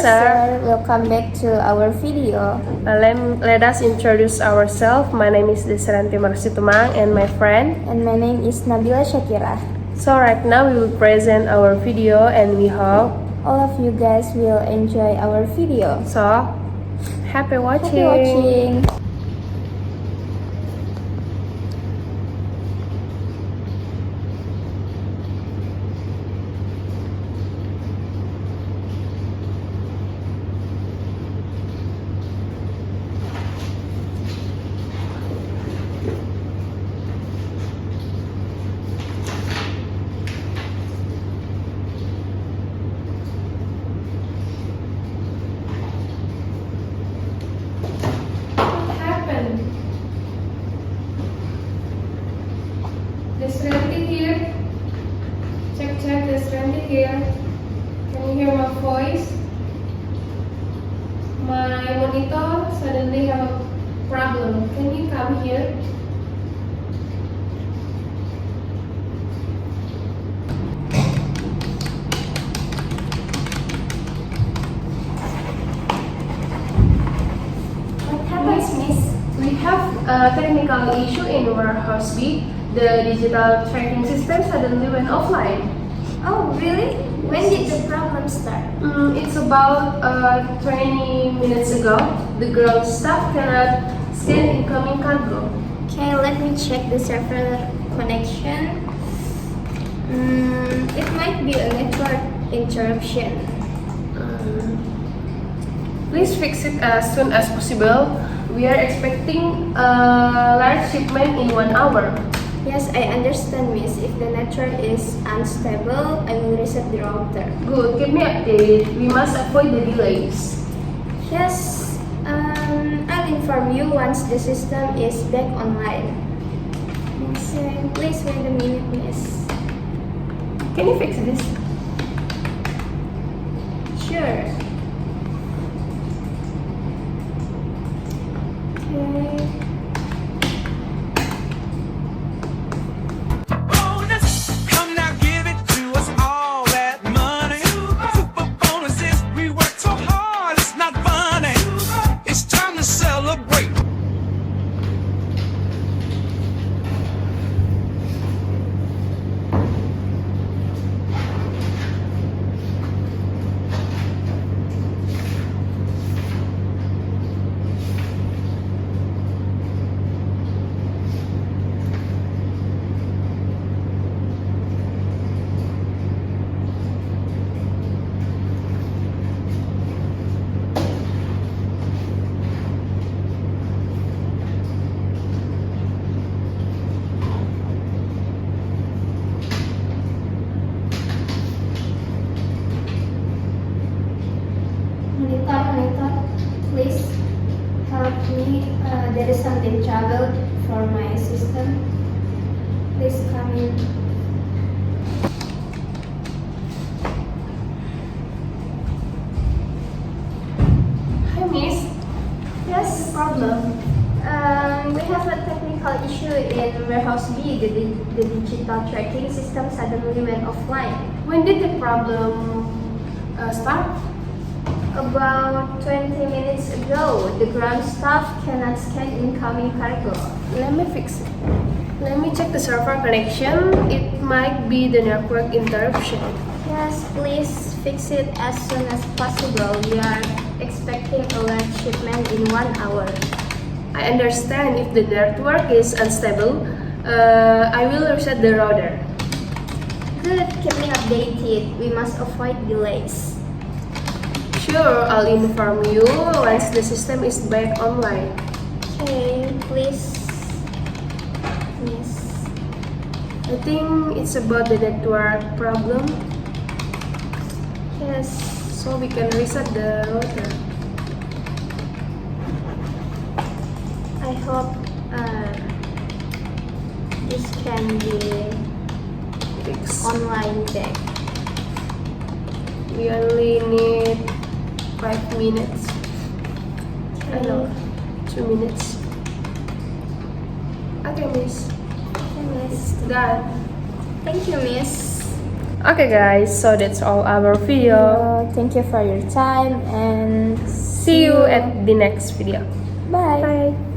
sir. Welcome back to our video. Let us introduce ourselves. My name is Deseranti Marsitumang and my friend. And my name is Nabila Shakira. So right now we will present our video and we hope all of you guys will enjoy our video. So, happy watching. Happy watching. Deseranti here. Check, Deseranti here. Can you hear my voice? My monitor suddenly have a problem. Can you come here? What happens, Miss? We have a technical issue in warehouse B. The digital tracking system suddenly went offline. Oh, really? When did the problem start? It's about 20 minutes ago. The ground staff cannot scan incoming cargo. Okay, let me check the server connection. It might be a network interruption. Please fix it as soon as possible. We are expecting a large shipment in 1 hour. Yes, I understand, Miss. If the network is unstable, I will reset the router. Good, keep me updated. We must avoid the delays. Yes, I'll inform you once the system is back online. Miss, please wait a minute, Miss. Can you fix this? Sure. Okay. Monitor, please help me. There is something trouble for my system. Please come in. Hi, miss. Yes, Problem. we have a technical issue in warehouse B. The digital tracking system suddenly went offline. When did the problem start? About 20 minutes ago, the ground staff cannot scan incoming cargo. Let me fix it. Let me check the server connection. It might be the network interruption. Yes, please fix it as soon as possible. We are expecting a large shipment in 1 hour. I understand if the network is unstable. I will reset the router. Good, keep me updated. We must avoid delays. Sure, I'll inform you once the system is back online. Okay, please. Yes. I think it's about the network problem, Yes. so we can reset the router. I hope this can be Fix. online back. We only need 5 minutes. I know, 2 minutes. Okay, miss. Okay, Miss. Done. Thank you, Miss. Okay guys, so that's all our video. Thank you for your time and See you at the next video. bye. Bye.